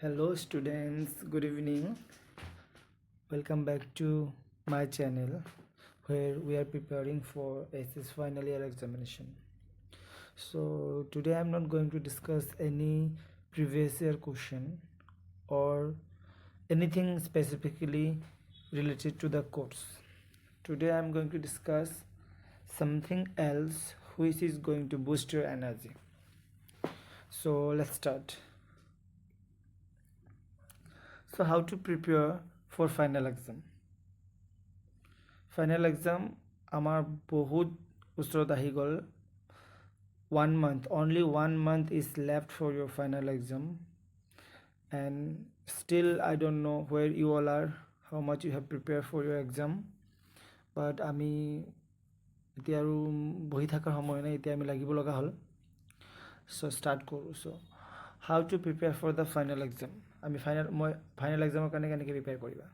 Hello students, good evening. Welcome back to my channel where we are preparing for SS final year examination. So today I am not going to discuss any previous year question or anything specifically related to the course. Today I am going to discuss something else which is going to boost your energy. So let's start. So how to prepare for final exam? Final exam আমাৰ বহুত ওচৰত আহি গ'ল 1 month, only 1 month is left for your final exam, and still I don't know where you all are, how much you have prepared for your exam, but আমি এতিয়া আৰু বহি থকাৰ সময় নাই, এতিয়া আমি লাগিব লগা হ'ল। So start কৰোঁ। So how to prepare for the final exam? আমি ফাইনেল এক্সামৰ কাৰণে কেনেকৈ প্ৰিপেয়াৰ কৰিবা?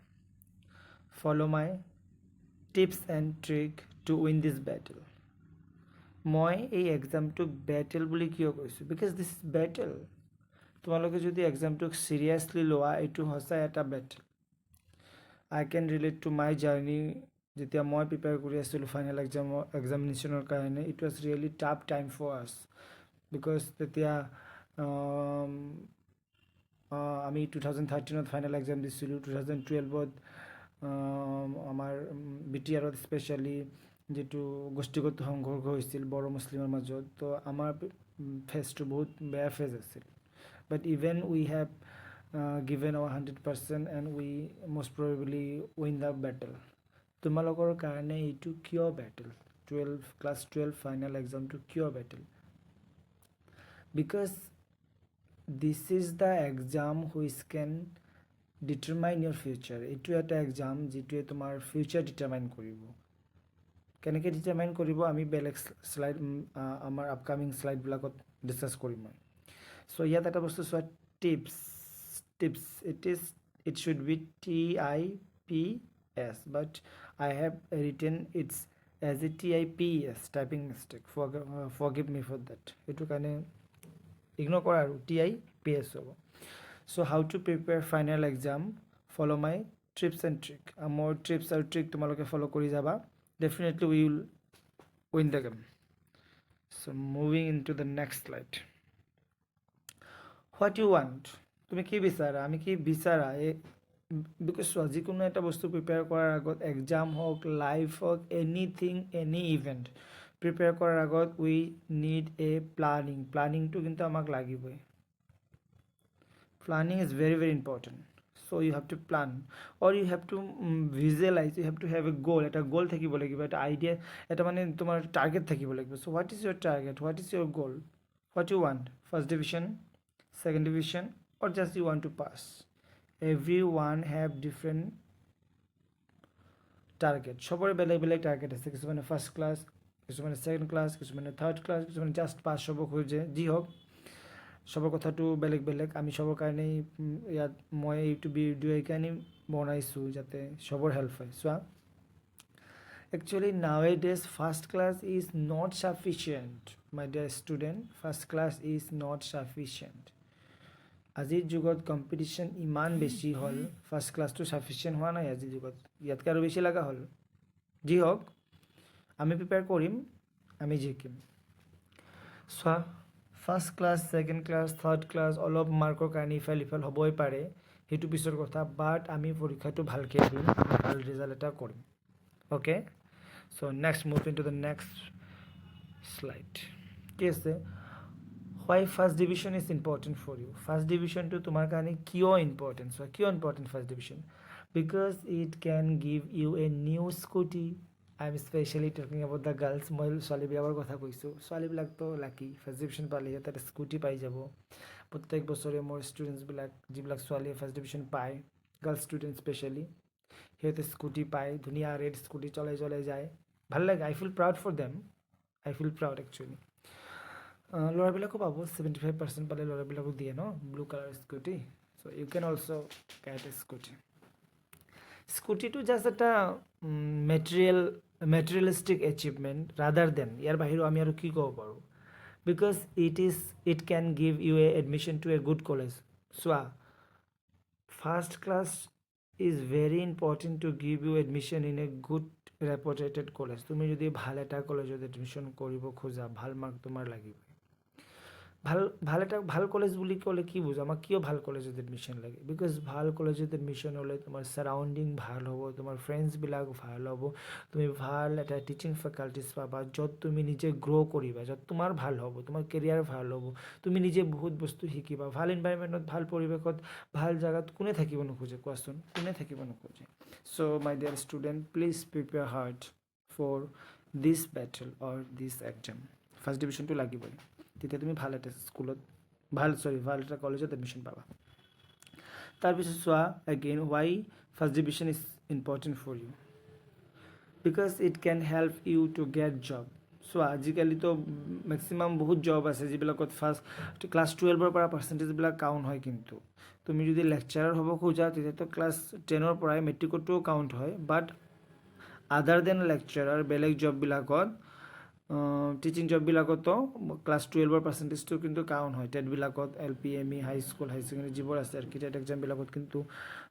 Follow my tips and trick to win this battle. মই এই এক্সামটোক বেটেল বুলি কিয় কৈছোঁ? Because this is battle. তোমালোকে যদি এক্সামটোক চিৰিয়াছলি লোৱা, এইটো সঁচাই এটা battle. I can relate to my journey. যেতিয়া মই প্ৰিপেয়াৰ কৰি আছিলোঁ ফাইনেল এক্সামিনেশ্যনৰ কাৰণে, it was really tough time for us, because তেতিয়া আমি 2013ত ফাইনেল এক্সাম দিছিলোঁ, 2012ত আমাৰ BTRত স্পেচিয়েলি যেটো গোষ্ঠীগত সংঘৰ্ষ হৈছিল বড়ো মুছলিমৰ মাজত, তো আমাৰ ফেজটো বহুত বেয়া ফেজ আছিল। But even we have given our 100% and we most probably win the battle. তোমালোকৰ কাৰণে এইটো কিয় বেটেল? ক্লাছ 12 ফাইনেল এক্সামটো কিয় battle? Because this is the exam which can determine your future. এইটো এটা এক্সাম যিটোৱে তোমাৰ ফিউচাৰ ডিটাৰমাইন কৰিব। কেনেকৈ ডিটাৰমাইন কৰিব আমি বেলেগ শ্লাইড, আমাৰ আপকামিং শ্লাইডবিলাকত ডিছকাছ কৰিম মই। চ' ইয়াত এটা বস্তু চোৱা, tips. It should be TIPS, but I have written its as a TIPS, typing mistake. Forgive me for that. এইটো কাৰণে ইগন'ৰ কৰা আৰু TIPS হ'ব। So how to prepare final exam? Follow my tips and trick. More tips and trick তোমালোকে follow কৰি যাবা, definitely we will win the game. So moving into the next slide. What you want? তুমি কি বিচাৰা, আমি কি বিচাৰা? Because যিকোনো এটা বস্তু প্ৰিপেয়াৰ কৰাৰ আগত, এক্সাম হওক, লাইফ হওক, এনিথিং, এনি ইভেণ্ট প্ৰিপেয়াৰ কৰাৰ আগত উই নিড এ প্লানিংটো কিন্তু আমাক লাগিবই। Planning is very, very important. So you have to plan, or you have to visualize, you have to have a goal. Eta goal থাকিব লাগিব, এটা idea, এটা মানে তোমাৰ টার্গেট থাকিব লাগিব। So what is your target? What is your goal? What you want? First division, second division, or just you want to pass? Everyone have different target. সবৰে বেলেগ বেলেগ টার্গেট আছে। কিছুমানে ফার্স্ট ক্লাস, কিছুমানে সেকেন্ড ক্লাস, কিছুমানে third class, কিছুমানে just pass হ'ব খোজে। যি হোক, সবৰ কথাটো বেলেগ বেলেগ। আমি সবৰ কাৰণেই ইয়াত মই এইটো ভিডিঅ' এইকাৰণেই বনাইছোঁ যাতে সবৰ হেল্প হয়। চোৱা, actually nowadays first class is not sufficient my dear student. First class is not sufficient. আজিৰ যুগত কম্পিটিশ্যন ইমান বেছি হ'ল, ফাৰ্ষ্ট ক্লাছটো ছাফিচিয়েণ্ট হোৱা নাই আজিৰ যুগত, ইয়াতকৈ আৰু বেছি লগা হ'ল। যি হওক, আমি প্ৰিপেয়াৰ কৰিম, আমি জিকিম। চোৱা, first class, second class, third class অলপ মাৰ্কৰ কাৰণে ইফাল সিফাল হ'বই পাৰে, সেইটো পিছৰ কথা। বাট আমি পৰীক্ষাটো ভালকৈ দিম, ভাল ৰিজাল্ট এটা কৰিম। Okay, so' next move in to the next slide. কি আছে? Why first division is important for you. First ডিভিজনটো তোমাৰ কাৰণে কিয় ইম্পৰ্টেণ্ট? চোৱা, কিয় important first division? Because it can give you a new Scooty. I am specially talking about the girls. মই ছোৱালীবিলাকৰ কথা কৈছোঁ। ছোৱালীবিলাকতো লাকি, ফাৰ্ষ্ট ডিভিজন পালে সিহঁতে এটা স্কুটি পাই যাব। প্ৰত্যেক বছৰে মোৰ ষ্টুডেণ্টছবিলাক, যিবিলাক ছোৱালীয়ে ফাৰ্ষ্ট ডিভিজন পায়, গাৰ্লছ ষ্টুডেণ্ট স্পেচিয়েলি, সিহঁতে স্কুটি পায়, ধুনীয়া ৰেড স্কুটি চলাই চলাই যায়, ভাল লাগে। I feel proud for them, I feel proud actually. ল'ৰাবিলাকো পাব, 75% পালে ল'ৰাবিলাকক দিয়ে ন blue colour Scooty. So' you can also' get a Scooty. স্কুটিটো জাষ্ট এটা মেটেৰিয়েলিষ্টিক এচিভমেণ্ট ৰাদাৰ দেন, ইয়াৰ বাহিৰেও আমি আৰু কি ক'ব পাৰোঁ? Because it can give you a admission to a good college. চোৱা, first class is very important to give you admission in a good reputed college. তুমি যদি ভাল এটা কলেজত এডমিশ্যন কৰিব খোজা, ভাল মাৰ্ক তোমাৰ লাগিব। ভাল কলেজ বুলি ক'লে কি বুজা? আমাক কিয় ভাল কলেজত এডমিশ্যন লাগে? বিকজ ভাল কলেজত এডমিশ্যন হ'লে তোমাৰ ছাৰাউণ্ডিং ভাল হ'ব, তোমাৰ ফ্ৰেণ্ডছবিলাক ভাল হ'ব, তুমি ভাল এটা টিচিং ফেকাল্টিজ পাবা, য'ত তুমি নিজে গ্ৰ' কৰিবা, য'ত তোমাৰ ভাল হ'ব, তোমাৰ কেৰিয়াৰ ভাল হ'ব, তুমি নিজে বহুত বস্তু শিকিবা। ভাল এনভাইৰনমেণ্টত, ভাল পৰিৱেশত, ভাল জেগাত কোনে থাকিব নোখোজে কোৱাচোন? কোনে থাকিব নোখোজে? So' my dear student, please prepare hard for this battle or this exam. First ডিভিশ্যনটো লাগিবই, তেতিয়া তুমি ভাল এটা স্কুলত ভাল এটা কলেজত এডমিশ্যন পাবা। তাৰপিছত চোৱা again, why first division is important for you? Because it can help you to get job. চোৱা আজিকালিতো মেক্সিমাম বহুত জব আছে যিবিলাকত ফাৰ্ষ্ট ক্লাছ 12ৰ পৰা পাৰ্চেণ্টেজবিলাক কাউণ্ট হয়। কিন্তু তুমি যদি লেকচাৰাৰ হ'ব খোজা তেতিয়াতো ক্লাছ 10ৰ পৰাই মেট্ৰিকতো কাউণ্ট হয়। বাট আদাৰ দেন লেকচাৰাৰ বেলেগ জববিলাকত, টিচিং জববিলাকতো ক্লাছ 12ৰ পাৰ্চেণ্টেজটো কিন্তু কাউণ্ট হয়। টেটবিলাকত LP, ME, হাইস্কুল, হাই ছেকেণ্ডেৰী যিবোৰ আছে টেট এক্সামবিলাকত কিন্তু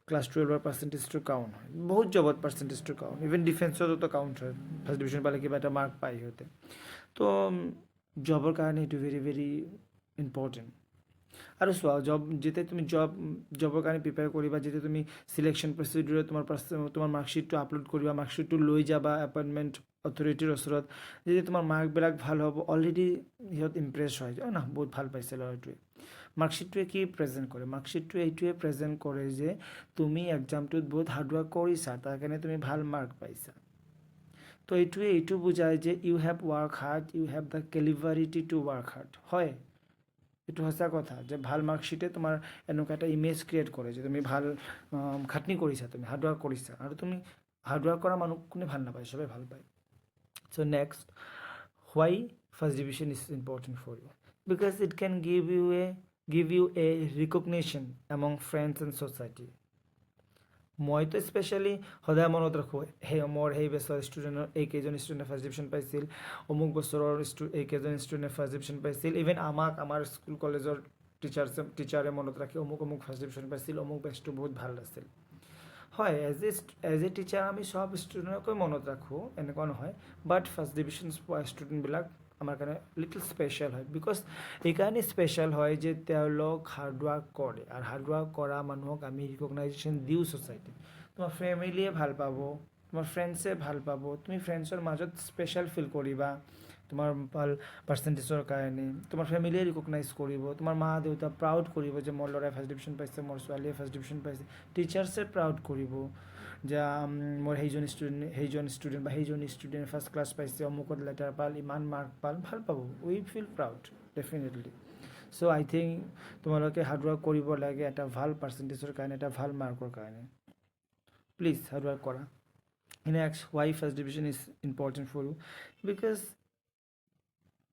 ক্লাছ 12ৰ পাৰ্চেণ্টেজটো কাউণ্ট হয়। বহুত জবত পাৰ্চেণ্টেজটো কাউণ্ট, ইভেন ডিফেন্সতো কাউণ্ট হয়। ফাৰ্ষ্ট ডিভিশ্যন পালে কিবা এটা মাৰ্ক পায় সিহঁতে। তো জবৰ কাৰণে এইটো ভেৰি ভেৰি ইম্পৰ্টেণ্ট। আৰু চোৱা যেতিয়া তুমি জবৰ কাৰণে প্ৰিপেয়াৰ কৰিবা, যেতিয়া তুমি চিলেকশ্যন প্ৰচিডিউৰত তোমাৰ মাৰ্কশ্বিটটো আপলোড কৰিবা, মাৰ্কশ্বিটটো লৈ যাবা এপইণ্টমেণ্ট অথৰিটিৰ ওচৰত, যেতিয়া তোমাৰ মাৰ্কবিলাক ভাল হ'ব, অলৰেডি সিহঁত ইমপ্ৰেছ হয় যে না বহুত ভাল পাইছে ল'ৰাটোৱে। মাৰ্কশ্বিটটোৱে কি প্ৰেজেণ্ট কৰে? মাৰ্কশ্বিটটোৱে এইটোৱে প্ৰেজেণ্ট কৰে যে তুমি এক্সামটোত বহুত হাৰ্ডৱৰ্ক কৰিছা, তাৰ কাৰণে তুমি ভাল মাৰ্ক পাইছা। তো এইটো বুজায় যে you have work hard, you have the calibre to work hard. হয়, এইটো সঁচা কথা যে ভাল মাৰ্কশ্বিটে তোমাৰ এনেকুৱা এটা ইমেজ ক্ৰিয়েট কৰে যে তুমি ভাল খাটনি কৰিছা, তুমি হাৰ্ডৱৰ্ক কৰিছা। আৰু তুমি হাৰ্ডৱৰ্ক কৰা মানুহ কোনে ভাল নাপায়? চবেই ভাল পায়। So' next, why first division is important for you? Because it can give you a recognition among friends and society. মইতো স্পেচিয়েলি সদায় মনত ৰাখোঁ মোৰ সেই বছৰৰ ষ্টুডেণ্টৰ এইকেইজন ষ্টুডেণ্টে ফাৰ্ষ্ট ডিভিশ্যন পাইছিল, অমুক বছৰৰ এইকেইজন ষ্টুডেণ্টে ফাৰ্ষ্ট ডিভিশ্যন পাইছিল। ইভেন আমাৰ স্কুল কলেজৰ টিচাৰে মনত ৰাখে অমুক ফাৰ্ষ্ট ডিভিশ্যন পাইছিল, অমুক বেচটো বহুত ভাল আছিল। হয়, এজ এ টিচাৰ আমি চব ষ্টুডেণ্টকৈ মনত ৰাখোঁ, এনেকুৱা নহয়। বাট ফাৰ্ষ্ট ডিভিশ্যন পোৱা ষ্টুডেণ্টবিলাক আমাৰ কাৰণে লিটল স্পেচিয়েল হয়। বিকজ এইকাৰণে স্পেচিয়েল হয় যে তেওঁলোক হাৰ্ডৱৰ্ক কৰে, আৰু হাৰ্ডৱৰ্ক কৰা মানুহক আমি ৰিকগনাইজেশ্যন দিওঁ ছ'চাইটিত। তোমাৰ ফেমিলিয়ে ভাল পাব, তোমাৰ ফ্ৰেণ্ডছে ভাল পাব, তুমি ফ্ৰেণ্ডছৰ মাজত স্পেচিয়েল ফিল কৰিবা তোমাৰ ভাল পাৰ্চেণ্টেজৰ কাৰণে। তোমাৰ ফেমিলিয়ে ৰিকগনাইজ কৰিব, তোমাৰ মা দেউতা প্ৰাউড কৰিব যে মোৰ ল'ৰাই ফাৰ্ষ্ট ডিভিশ্যন পাইছে, মোৰ ছোৱালীয়ে ফাৰ্ষ্ট ডিভিশ্যন পাইছে। টিচাৰ্ছে প্ৰাউড কৰিব যে মোৰ সেইজন ষ্টুডেণ্ট বা সেইজনী ষ্টুডেণ্ট ফাৰ্ষ্ট ক্লাছ পাইছে, অমুকত লেটাৰ পাল, ইমান মাৰ্ক পাল, ভাল পাব। উই ফিল প্ৰাউড ডেফিনেটলি। চ' আই থিংক তোমালোকে হাৰ্ডৱৰ্ক কৰিব লাগে এটা ভাল পাৰ্চেণ্টেজৰ কাৰণে, এটা ভাল মাৰ্কৰ কাৰণে। প্লিজ হাৰ্ডৱৰ্ক কৰা। Next, why first division is important for you? Because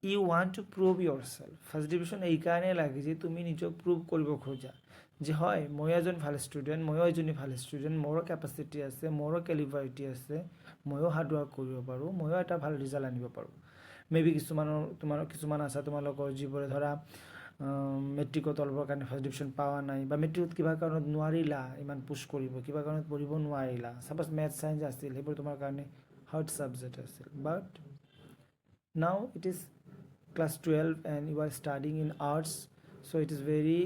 you want to prove yourself. First division এইকাৰণে লাগে যে তুমি নিজক প্ৰুভ কৰিব খোজা যে হয় ময়ো এজন ভাল ষ্টুডেণ্ট, ময়ো এজনী ভাল ষ্টুডেণ্ট, মোৰো কেপাচিটি আছে, মোৰো কেলিভাৰিটি আছে, ময়ো হাৰ্ডৱৰ্ক কৰিব পাৰোঁ, ময়ো এটা ভাল ৰিজাল্ট আনিব পাৰোঁ। মেবি কিছুমান আছে তোমালোকৰ যিবোৰে ধৰা মেট্ৰিকত অলপৰ কাৰণে ফাৰ্ষ্ট ডিভিশ্যন পোৱা নাই, বা মেট্ৰিকত কিবা কাৰণত নোৱাৰিলা ইমান পুছ কৰিব, কিবা কাৰণত পঢ়িব নোৱাৰিলা, ছাপ'জ মেথছ চায়েন্স আছিল, সেইবোৰ তোমাৰ কাৰণে হাৰ্ড ছাবজেক্ট আছিল। But now it is class 12 and you are studying in arts, so it is very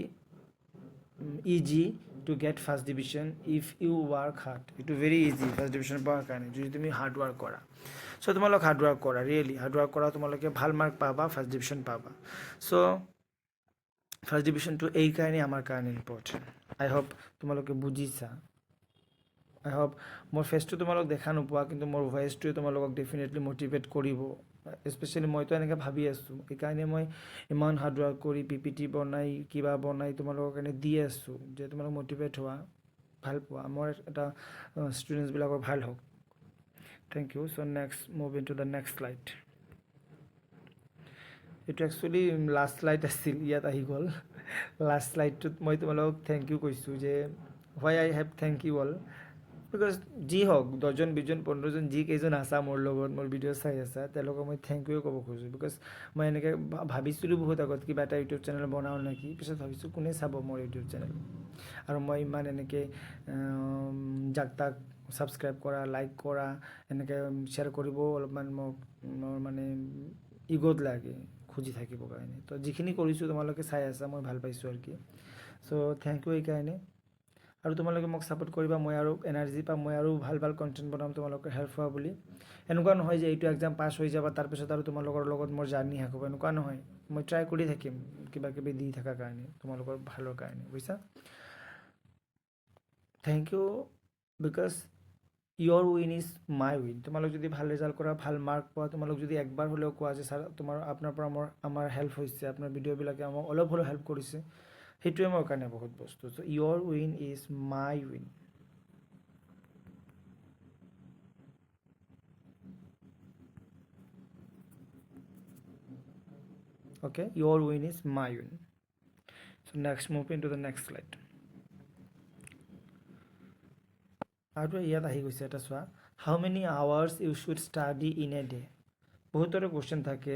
easy to get first division if you work hard. It is very easy first division পাওয়ার কারণে যদি তুমি hard work করা। So তোমালোক hard work করা, really hard work করা, তোমালোকে ভাল mark পাবা, ফার্স্ট ডিভিশন পাবা। সো ফার্স্ট ডিভিশনটো এই কাৰণে আমাৰ কাৰণে ইম্পৰ্টেণ্ট। আই হোপ তোমালোকে বুজিছা। আই হোপ মোৰ ফেচটো তোমালোক দেখা নোপোৱা, কিন্তু মোৰ ভইচটোৱে তোমালোকক ডেফিনেটলি মটিভেট কৰিব। স্পেচিয়েলি মইতো এনেকৈ ভাবি আছোঁ, সেইকাৰণে মই ইমান হাৰ্ডৱৰ্ক কৰি PPT বনাই কিবা বনাই তোমালোকৰ কাৰণে দি আছোঁ যে তোমালোক মটিভেট হোৱা, ভাল পোৱা, মোৰ এটা ষ্টুডেণ্টছবিলাকৰ ভাল হওক। Thank you. So' next move in to the next slide. এইটো একচুৱেলি লাষ্ট শ্লাইড আছিল, ইয়াত আহি গ'ল। লাষ্ট শ্লাইডটোত মই তোমালোকক থেংক ইউ কৈছোঁ যে why I have thank you all. Because যি হওক 10জন 20জন 15জন যিকেইজন আছা মোৰ লগত, মোৰ ভিডিঅ' চাই আছা, তেওঁলোকক মই থেংক ইউ ক'ব খোজোঁ। বিকজ মই এনেকৈ ভাবিছিলোঁ বহুত আগত কিবা এটা ইউটিউব চেনেল বনাওঁ নেকি, পিছত ভাবিছোঁ কোনে চাব মোৰ ইউটিউব চেনেল। আৰু মই ইমান এনেকৈ যাক তাক ছাবস্ক্ৰাইব কৰা, লাইক কৰা, এনেকৈ শ্বেয়াৰ কৰিব অলপমান মোক মোৰ মানে ইগ'ত লাগে খুজি থাকিবৰ কাৰণে। তো যিখিনি কৰিছোঁ তোমালোকে চাই আছা, মই ভাল পাইছোঁ আৰু কি। চ' থেংক ইউ এইকাৰণে। আৰু তোমালোকে মোক ছাপোৰ্ট কৰিবা, মই আৰু এনাৰ্জি পাম, মই আৰু ভাল ভাল কণ্টেণ্ট বনাম তোমালোকৰ হেল্প হোৱা বুলি। এনেকুৱা নহয় যে এইটো এক্সাম পাছ হৈ যাবা তাৰপিছত আৰু তোমালোকৰ লগত মোৰ জাৰ্ণি শেষ হ'ব, এনেকুৱা নহয়। মই ট্ৰাই কৰি থাকিম কিবা কিবি দি থকাৰ কাৰণে, তোমালোকৰ ভালৰ কাৰণে, বুজিছা। Thank you because your win is my win. তোমালোক যদি ভাল ৰিজাল্ট কৰা, ভাল মাৰ্ক পোৱা, তোমালোক যদি একবাৰ হ'লেও কোৱা যে ছাৰ আপোনাৰ পৰা আমাৰ হেল্প হৈছে, আপোনাৰ ভিডিঅ'বিলাকে আমাক অলপ হ'লেও হেল্প কৰিছে, সেইটোৱে মোৰ কাৰণে বহুত বস্তু। So' your win is my win. Okay, your win is my win. So next, move into the next slide. আৰু ইয়াত আহি গৈছে এটা চোৱা, how many hours you should study in a day. বহুতৰে কুৱেশ্যন থাকে,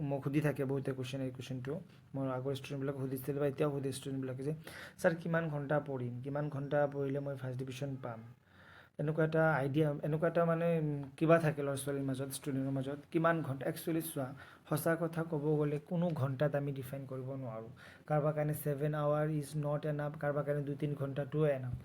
মোক সুধি থাকে বহুতে কুৱেশ্যন, এই কুৱেশ্যনটো মোৰ আগৰ ষ্টুডেণ্টবিলাকে সুধিছিল বা এতিয়াও সুধে ষ্টুডেণ্টবিলাকে যে ছাৰ কিমান ঘণ্টা পঢ়িম, কিমান ঘণ্টা পঢ়িলে মই ফাৰ্ষ্ট ডিভিজন পাম। এনেকুৱা এটা আইডিয়া, এনেকুৱা এটা মানে কিবা থাকে ল'ৰা ছোৱালীৰ মাজত, ষ্টুডেণ্টৰ মাজত, কিমান ঘণ্টা। একচুৱেলি চোৱা, সঁচা কথা ক'ব গ'লে কোনো ঘণ্টাত আমি ডিফাইন কৰিব নোৱাৰোঁ। কাৰোবাৰ কাৰণে 7 আৱাৰ ইজ নট এনাফ, কাৰোবাৰ কাৰণে 2-3 ঘণ্টাটোও এনাফ,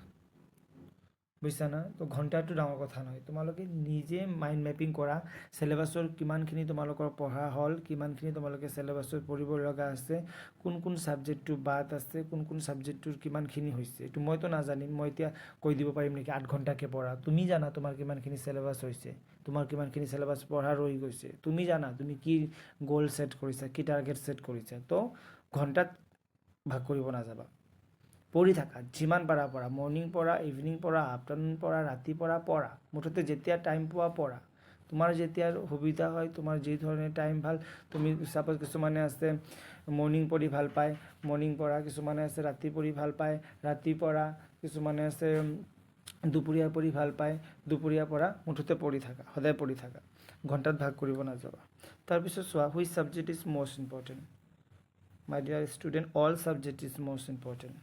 বুজিছা না। তো ঘণ্টাটো ডাঙৰ কথা নহয়। তোমালোকে নিজে মাইণ্ড মেপিং কৰা, চিলেবাছৰ কিমানখিনি তোমালোকৰ পঢ়া হ'ল, কিমানখিনি তোমালোকে চিলেবাছত পঢ়িব লগা আছে, কোন কোন ছাবজেক্টটো বাদ আছে, কোন কোন ছাবজেক্টটোৰ কিমানখিনি হৈছে, এইটো মইতো নাজানিম। মই এতিয়া কৈ দিব পাৰিম নেকি 8 ঘণ্টাকৈ পঢ়া? তুমি জানা তোমাৰ কিমানখিনি চিলেবাছ হৈছে, তোমাৰ কিমানখিনি চিলেবাছ পঢ়া ৰৈ গৈছে, তুমি জানা তুমি কি গ'ল ছেট কৰিছা, কি টাৰ্গেট ছেট কৰিছা। তো ঘণ্টাত ভাগ কৰিব নাযাবা, পঢ়ি থাকা, যিমান পাৰা পঢ়া। মৰ্ণিং পঢ়া, ইভিনিং পঢ়া, আফটাৰনুন পঢ়া, ৰাতি পঢ়া, মুঠতে যেতিয়া টাইম পোৱা পঢ়া। তোমাৰ যেতিয়া সুবিধা হয়, তোমাৰ যি ধৰণে টাইম ভাল, তুমি ছাপ'জ কিছুমানে আছে মৰ্ণিং পঢ়ি ভাল পায়, মৰ্ণিং পঢ়া, কিছুমানে আছে ৰাতি পঢ়ি ভাল পায়, ৰাতি পঢ়া, কিছুমানে আছে দুপৰীয়া পঢ়ি ভাল পায়, দুপৰীয়া পঢ়া, মুঠতে পঢ়ি থাকা, সদায় পঢ়ি থাকা, ঘণ্টাত ভাগ কৰিব নাযাবা। তাৰপিছত চোৱা, which subject is most important. My dear student, all subject is most important.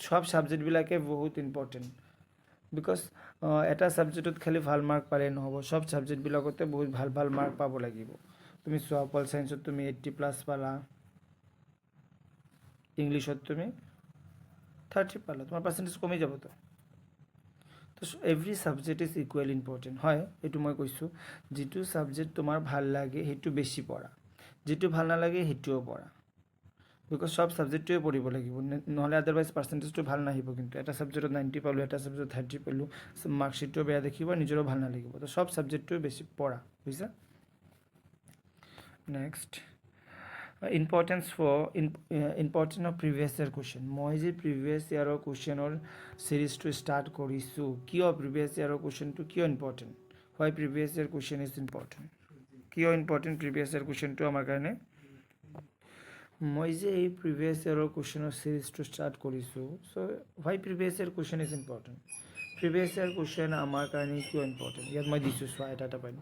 সব ছাবজেক্টবিলাকে বহুত ইম্পৰ্টেণ্ট। বিকজ এটা ছাবজেক্টত খালি ভাল মাৰ্ক পালে নহ'ব, সব ছাবজেক্টবিলাকতে বহুত ভাল ভাল মাৰ্ক পাব লাগিব। তুমি চোৱা, পল চায়েন্সত তুমি 80+ পালা, ইংলিছত তুমি 30 পালা, তোমাৰ পাৰ্চেণ্টেজ কমি যাবতো। তো every subject is equal important. হয়, এইটো মই কৈছোঁ, যিটো ছাবজেক্ট তোমাৰ ভাল লাগে সেইটো বেছি পঢ়া, যিটো ভাল নালাগে সেইটোও পঢ়া। বিকজ সব ছাবজেক্টটোৱে পঢ়িব লাগিব, নহ'লে আদাৰৱাইজ পাৰ্চেণ্টেজটো ভাল নাহিব। কিন্তু এটা ছাবজেক্টত 90 পালোঁ, এটা ছাবজেক্টত 30 পালোঁ, মাৰ্কশ্বিটটো বেয়া দেখিব, নিজৰো ভাল নালাগিব। তো সব ছাবজেক্টটোৱে বেছি পঢ়া, বুজিছা। Next, importance of previous year question. মই যে প্ৰিভিয়াছ ইয়াৰৰ কুৱেশ্যনৰ ছিৰিজটো ষ্টাৰ্ট কৰিছোঁ, কিয় প্ৰিভিয়াছ ইয়াৰৰ কুৱেশ্যনটো কিয় ইম্পৰ্টেণ্ট? হয়, previous year question is important. কিয় ইম্পৰ্টেণ্ট প্ৰিভিয়াছ ইয়াৰ কুৱেশ্যনটো আমাৰ কাৰণে? মই যে এই প্ৰিভিয়াছ ইয়াৰৰ কুৱেশ্যনৰ ছিৰিজটো ষ্টাৰ্ট কৰিছোঁ, so' why previous year question is important. Previous year question আমাৰ কাৰণে কিয় ইম্পৰ্টেণ্ট, ইয়াত মই দিছোঁ চোৱা, এটা point.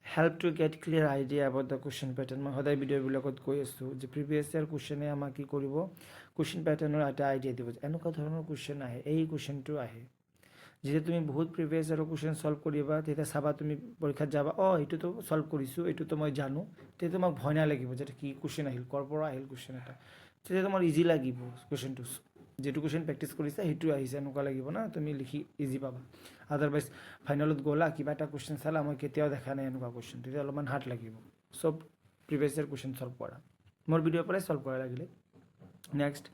Help to get clear idea about the question pattern. মই সদায় ভিডিঅ'বিলাকত কৈ আছোঁ যে প্ৰিভিয়াছ ইয়াৰ কুৱেশ্যনে আমাক কি কৰিব, কুৱেশ্যন পেটাৰ্ণৰ এটা আইডিয়া দিব, এনেকুৱা ধৰণৰ কুৱেশ্যন আহে, এই কুৱেশ্যনটো আহে। যেতিয়া তুমি বহুত প্ৰিভিয়াছ ইয়াৰৰ কুৱেশ্যন ছল্ভ কৰিবা, তেতিয়া চাবা তুমি পৰীক্ষাত যাবা, এইটোতো ছল্ভ কৰিছোঁ, এইটোতো মই জানো, তেতিয়া তোমাক ভয় নালাগিব যে কি কুৱেশ্যন আহিল, ক'ৰ পৰা আহিল কুৱেশ্যন এটা। তেতিয়া তোমাৰ ইজি লাগিব কুৱেশ্যনটো, যিটো কুৱেশ্যন প্ৰেক্টিছ কৰিছা সেইটো আহিছে, এনেকুৱা লাগিব না, তুমি লিখি ইজি পাবা। আদাৰৱাইজ ফাইনেলত গ'লা, কিবা এটা কুৱেশ্যন চালা, মই কেতিয়াও দেখা নাই এনেকুৱা কুৱেশ্যন, তেতিয়া অলপমান হাৰ্ড লাগিব। চব প্ৰিভিয়াছ ইয়াৰ কুৱেশ্যন ছল্ভ কৰা, মোৰ ভিডিঅ'ৰ পৰাই ছল্ভ কৰা লাগিলে। Next,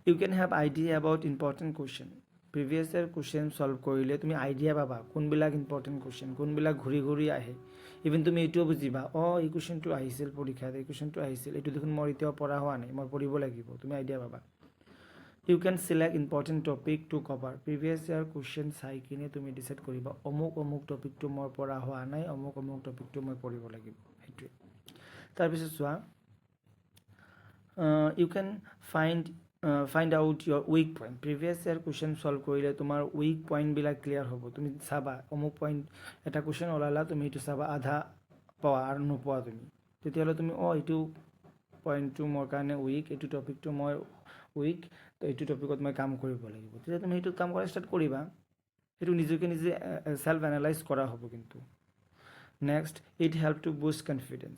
you can have idea about important question. Previous year question solve কৰিলে তুমি আইডিয়া পাবা, কোনবিলাক ইম্পৰ্টেণ্ট কুৱেশ্যন, কোনবিলাক ঘূৰি ঘূৰি আহে। ইভেন তুমি এইটোও বুজিবা, এই কুৱেশ্যনটো আহিছিল পৰীক্ষাত, এই কুৱেশ্যনটো আহিছিল, এইটো দেখোন মোৰ এতিয়াও পঢ়া হোৱা নাই, মই পঢ়িব লাগিব, তুমি আইডিয়া পাবা। You can select important topic to cover. Previous year question চাই কিনে তুমি ডিচাইড কৰিবা, অমুক টপিকটো মোৰ পঢ়া হোৱা নাই, অমুক টপিকটো মই পঢ়িব লাগিব, সেইটোৱে। তাৰপিছত চোৱা, you can find out your weak point. Previous year question solve কৰিলে তোমাৰ উইক পইণ্টবিলাক ক্লিয়াৰ হ'ব। তুমি চাবা, অমুক পইণ্ট, এটা কুৱেশ্যন ওলালা, তুমি সেইটো চাবা, আধা পোৱা আৰু নোপোৱা তুমি, তেতিয়াহ'লে তুমি এইটো পইণ্টটো মোৰ কাৰণে উইক, এইটো টপিকটো মই উইক, তো এইটো টপিকত মই কাম কৰিব লাগিব। তেতিয়া তুমি সেইটো কাম কৰা ষ্টাৰ্ট কৰিবা, সেইটো নিজকে নিজে সেল্ফ এনালাইজ কৰা হ'ব। কিন্তু next, it help to Boost confidence.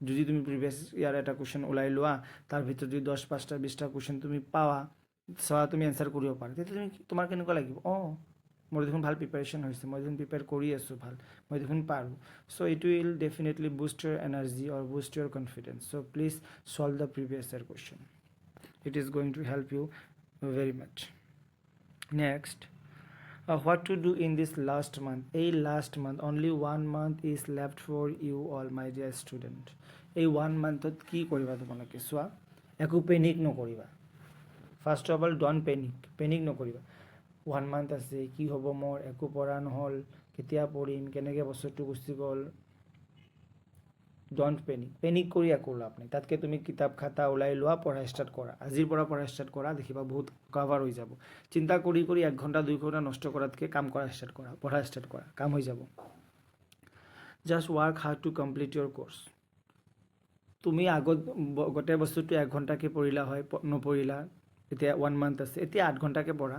যদি তুমি প্ৰিভিয়াছ ইয়াৰ এটা কুৱেশ্যন ওলাই লোৱা, তাৰ ভিতৰত যদি 10-5টা 20টা কুৱেশ্যন তুমি পাৱা, চোৱা তুমি এনচাৰ কৰিব পাৰা, তেতিয়া তুমি তোমাৰ কেনেকুৱা লাগিব, মোৰ দেখোন ভাল প্ৰিপাৰেশ্যন হৈছে, মই দেখোন প্ৰিপেয়াৰ কৰি আছোঁ ভাল, মই দেখোন পাৰোঁ। So' it will definitely boost your energy or boost your confidence. So' please solve the previous year question, it is going to help you very much. Next, what to do in this last month? এই last month, only 1 month is left for you all my dear student. এই 1 monthত কি কৰিবা তোমালোকে চোৱা, একো panic নকৰিবা। First of all don't panic নকৰিবা। 1 month আছে, কি হ'ব মোৰ, একো পঢ়া নহ'ল, কেতিয়া পঢ়িম, কেনেকৈ বছৰটো গুচি গ'ল। ডণ্ট পেনিক কৰি একো লাভ নাই। তাতকৈ তুমি কিতাপ খাতা ওলাই লোৱা, পঢ়া ষ্টাৰ্ট কৰা, আজিৰ পৰা পঢ়া ষ্টাৰ্ট কৰা, দেখিবা বহুত কভাৰ হৈ যাব। চিন্তা কৰি 1 ঘণ্টা 2 ঘণ্টা নষ্ট কৰাতকৈ কাম কৰা ষ্টাৰ্ট কৰা, পঢ়া ষ্টাৰ্ট কৰা, কাম হৈ যাব। Just work hard to complete your course. তুমি আগত গোটেই বস্তুটো 1 ঘণ্টাকৈ পঢ়িলা হয়, নপঢ়িলা, এতিয়া 1 month আছে, এতিয়া 8 ঘণ্টাকৈ পঢ়া,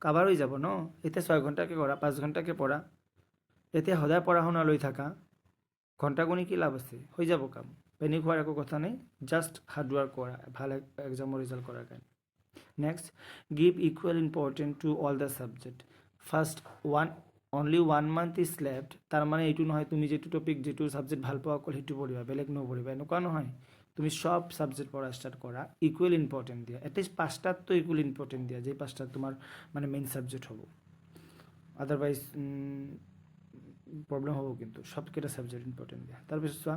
কভাৰ হৈ যাব ন। এতিয়া 6 ঘণ্টাকৈ পঢ়া, 5 ঘণ্টাকৈ পঢ়া, এতিয়া সদায় পঢ়া শুনা লৈ থাকা, ঘণ্টা গুণি কি লাভ আছে, হৈ যাব কাম। পেনিক হোৱাৰ একো কথা নাই, জাষ্ট হাৰ্ডৱৰ্ক কৰা ভাল এক্সামৰ ৰিজাল্ট কৰাৰ কাৰণে। Next, give equal important to all the subject. First only 1 month is left, তাৰমানে এইটো নহয় তুমি যিটো টপিক যিটো ছাবজেক্ট ভাল পোৱা অকল সেইটো পঢ়িবা, বেলেগ নপঢ়িবা, এনেকুৱা নহয়। তুমি সব ছাবজেক্ট পঢ়া ষ্টাৰ্ট কৰা, ইকুৱেল ইম্পৰ্টেণ্ট দিয়া, এটলিষ্ট 5টাততো ইকুৱেল ইম্পৰ্টেণ্ট দিয়া, যে 5টাত তোমাৰ মানে মেইন ছাবজেক্ট হ'ব। আদাৰৱাইজ প্ৰব্লেম হ'ব, কিন্তু সবকেইটা ছাবজেক্ট ইম্পৰ্টেণ্ট দিয়া। তাৰপিছত চোৱা,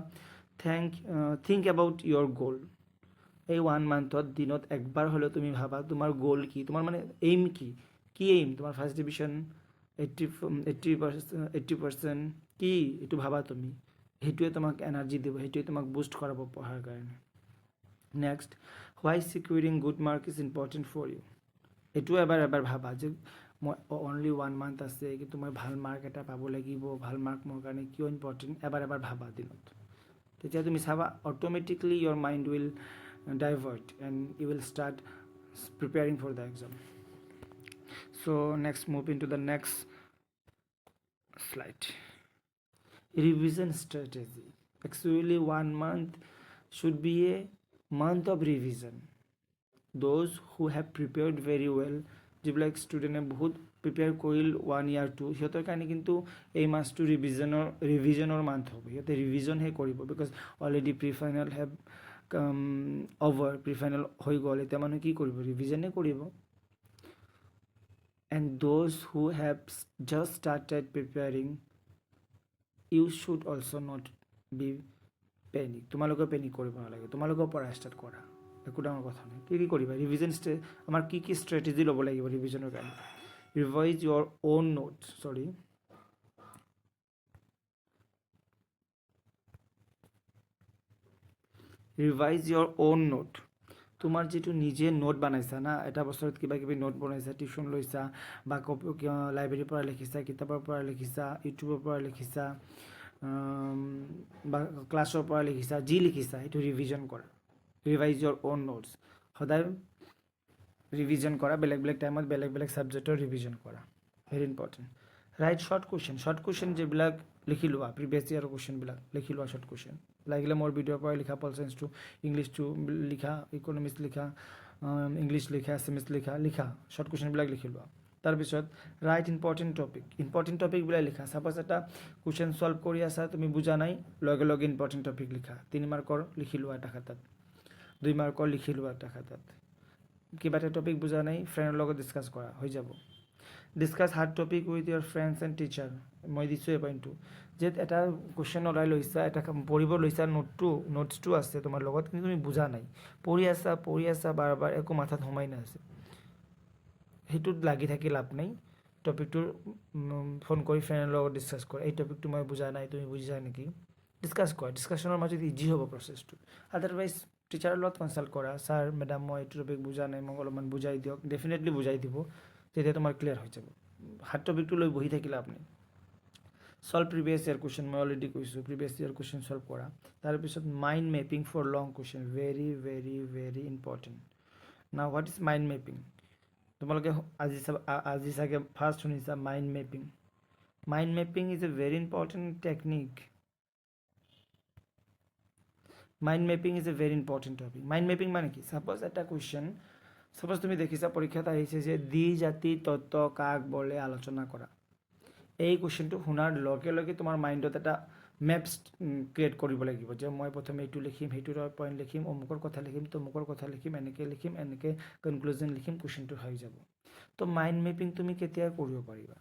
থিংক এবাউট ইয়'ৰ গ'ল। এই 1 monthত দিনত একবাৰ হ'লেও তুমি ভাবা তোমাৰ গ'ল কি, তোমাৰ মানে এইম কি এইম, তোমাৰ ফাৰ্ষ্ট ডিভিজন 80% কি, এইটো ভাবা তুমি, সেইটোৱে তোমাক এনাৰ্জি দিব, সেইটোৱে তোমাক বুষ্ট কৰাব পঢ়াৰ কাৰণে। Next, why securing good mark is important for you. এইটো এবাৰ ভাবা যে মই অনলি 1 month আছে, কিন্তু মই ভাল মাৰ্ক এটা পাব লাগিব, ভাল মাৰ্ক মোৰ কাৰণে কিয় ইম্পৰ্টেণ্ট, এবাৰ ভাবা দিনত। তেতিয়া তুমি চাবা automatically your mind will divert and you will start preparing for the exam. So' next move in to the next slide. Revision strategy. Actually 1 month should be a month of revision. Those who have prepared very well, যিবিলাক ষ্টুডেণ্টে বহুত prepare কৰিল 1 year 2, সিহঁতৰ কাৰণে কিন্তু এই মাছটো ৰিভিজনৰ month হ'ব। সিহঁতে ৰিভিজনহে কৰিব, because already pre final have over, pre final হৈ গ'ল, এতিয়া মানুহে কি কৰিব, ৰিভিজনে কৰিব। And those who have just started preparing, you should also not be panic. তোমালোকে পেনিক কৰিব নালাগে, তোমালোকেও পঢ়া ষ্টাৰ্ট কৰা, একো ডাঙৰ কথা নাই। কি কৰিবা, ৰিভিজন আমাৰ কি ষ্ট্ৰেটেজি ল'ব লাগিব ৰিভিজনৰ কাৰণে। Revise your on notes, revise your on note. তোমাৰ যিটো নিজে নোট বনাইছা না, এটা বছৰত কিবা কিবি নোট বনাইছা, টিউশ্যন লৈছা, বা লাইব্ৰেৰীৰ পৰা লিখিছা, কিতাপৰ পৰা লিখিছা, ইউটিউবৰ পৰা লিখিছা, বা ক্লাছৰ পৰা লিখিছা, যি লিখিছা সেইটো ৰিভিজন কৰা। ৰিভাইজ ইয়'ৰ অ'ন নোটছ, সদায় ৰিভিজন কৰা, বেলেগ টাইমত বেলেগ ছাবজেক্টৰ ৰিভিজন কৰা, very important. Right short question যিবিলাক লিখি লোৱা, প্ৰিভিয়াছ ইয়াৰৰ কুৱেশ্যনবিলাক লিখি লোৱা, শ্বৰ্ট কুৱেশ্যন লাগিলে মোৰ ভিডিঅ'ৰ পৰা লিখা, পল চায়েন্সটো, ইংলিছটো লিখা, ইকনমিক্স লিখা, ইংলিছ লিখা, এছএমএছ লিখা, শ্বৰ্ট কুৱেশ্যনবিলাক লিখি লোৱা। তাৰপিছত ৰাইট ইম্পৰ্টেণ্ট টপিকবিলাক লিখা। ছাপ'জ এটা কুৱেশ্যন ছল্ভ কৰি আছা, তুমি বুজা নাই, লগে ইম্পৰ্টেণ্ট টপিক লিখা। 3 মাৰ্কৰ লিখি লোৱা এটা খাতাত, 2 মাৰ্কৰ লিখি লোৱা এটা খাতাত। কিবা এটা টপিক বুজা নাই, ফ্ৰেণ্ডৰ লগত ডিছকাছ কৰা, হৈ যাব। Discuss hard topic with your friends and teacher. মই দিছোঁ এই পইণ্টটো, যে এটা কুৱেশ্যন ওলাই লৈছা, এটা পঢ়িব লৈছা, নোটছটো আছে তোমাৰ লগত, কিন্তু তুমি বুজা নাই, পঢ়ি আছা বাৰ একো মাথাত সোমাই নাছে, সেইটোত লাগি থাকি লাভ নাই। টপিকটোৰ ফোন কৰি ফ্ৰেণ্ডৰ লগত ডিছকাছ কৰা, এই টপিকটো মই বুজা নাই, তুমি বুজিছা নেকি, ডিছকাছ কৰা। ডিছকাশ্যনৰ মাজত ইজি হ'ব প্ৰচেছটো। আদাৰৱাইজ টিচাৰৰ লগত কনচাল্ট কৰা, ছাৰ মেডাম মই এইটো টপিক বুজা নাই, মোক অলপমান বুজাই দিয়ক, ডেফিনেটলি বুজাই দিব, তেতিয়া তোমাৰ ক্লিয়াৰ হৈ যাব। হাৰ্ড টপিকটো লৈ বহি থাকিলে লাভ নাই। সলভ প্ৰিভিয়াছ ইয়াৰ কুৱেশ্যন মই অলৰেডি কৈছোঁ প্ৰিভিয়াছ ইয়াৰ কুৱেশ্যন সলভ কৰা তাৰপিছত mind mapping for long question very very very important now what is mind mapping তোমালোকে আজি চাগে ফাৰ্ষ্ট শুনিছা mind mapping is a very important technique mind mapping is a very important topic mind mapping মানে কি suppose এটা question suppose তুমি দেখিছা পৰীক্ষাত আহিছে যে দ্বিজাতি তত্ত্ব কাক বলে আলোচনা কৰা এই কুৱেশ্যনটো শুনাৰ লগে লগে তোমাৰ মাইণ্ডত এটা মেপছ ক্ৰিয়েট কৰিব লাগিব যে মই প্ৰথমে এইটো লিখিম সেইটোৰ পইণ্ট লিখিম অমুকৰ কথা লিখিম তমুকৰ কথা লিখিম এনেকৈ কনক্লুজন লিখিম কুৱেশ্যনটো হৈ যাব তো মাইণ্ড মেপিং তুমি কেতিয়া কৰিব পাৰিবা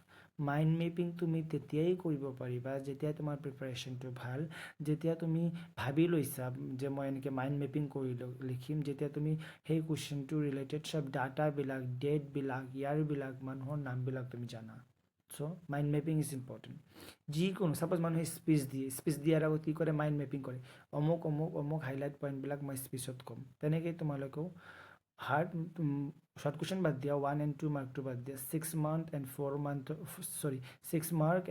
মাইণ্ড মেপিং তুমি তেতিয়াই কৰিব পাৰিবা যেতিয়া তোমাৰ প্ৰিপাৰেশ্যনটো ভাল যেতিয়া তুমি ভাবি লৈছা যে মই এনেকৈ মাইণ্ড মেপিং কৰি লিখিম যেতিয়া তুমি সেই কুৱেশ্যনটো ৰিলেটেড চব ডাটাবিলাক ডেটবিলাক ইয়াৰবিলাক মানুহৰ নামবিলাক তুমি জানা চ' মাইণ্ড মেপিং ইজ ইম্পৰ্টেণ্ট যিকোনো ছাপ'জ মানুহে স্পীচ দিয়াৰ আগত কি কৰে মাইণ্ড মেপিং কৰে অমুক হাইলাইট পইণ্টবিলাক মই স্পীচত ক'ম তেনেকৈ তোমালোকেও হাৰ্ড শৰ্ট কুৱেশ্যন বাদ দিয়া 1 and 2 মাৰ্কটো বাদ দিয়া 6 মাৰ্ক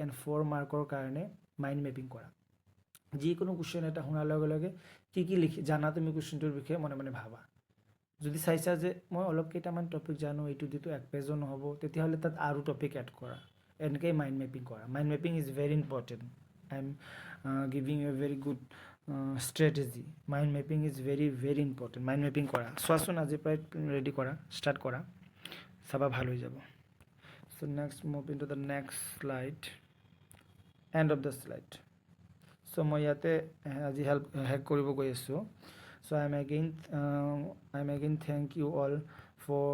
এণ্ড 4 মাৰ্কৰ কাৰণে মাইণ্ড মেপিং কৰা যিকোনো কুৱেশ্যন এটা শুনাৰ লগে লগে কি লিখি জানা তুমি কুৱেশ্যনটোৰ বিষয়ে মনে মনে ভাবা যদি চাইছা যে মই অলপ কেইটামান টপিক জানো এইটো যিটো এক পেজো নহ'ব তেতিয়াহ'লে তাত আৰু টপিক এড কৰা এনেকৈ মাইণ্ড মেপিং কৰা mind mapping is very important I am giving a very good strategy mind mapping is very very important mind mapping কৰা চোৱাচোন আজিৰ পৰাই ৰেডি কৰা ষ্টাৰ্ট কৰা চাবা ভাল হৈ যাব so next move into the next slide end of the slide so মই ইয়াতে আজি হেল্প কৰিব গৈ আছোঁ so I'm again thank you all for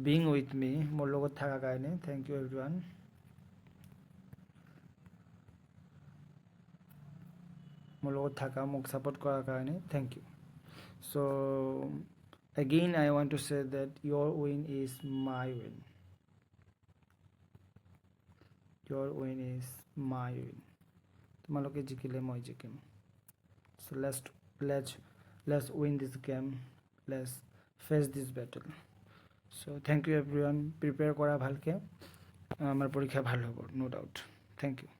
being with me মোৰ লগত থকাৰ কাৰণে thank you everyone মোৰ লগত থাকা মোক সাপোৰ্ট কৰাৰ কাৰণে thank you so again I want to say that your win is my win তোমালোকে জিকিলে মই জিকিম so let's win this game let's face this battle so thank you everyone prepare কৰা ভালকে আমাৰ পৰীক্ষা ভাল হ'ব no doubt thank you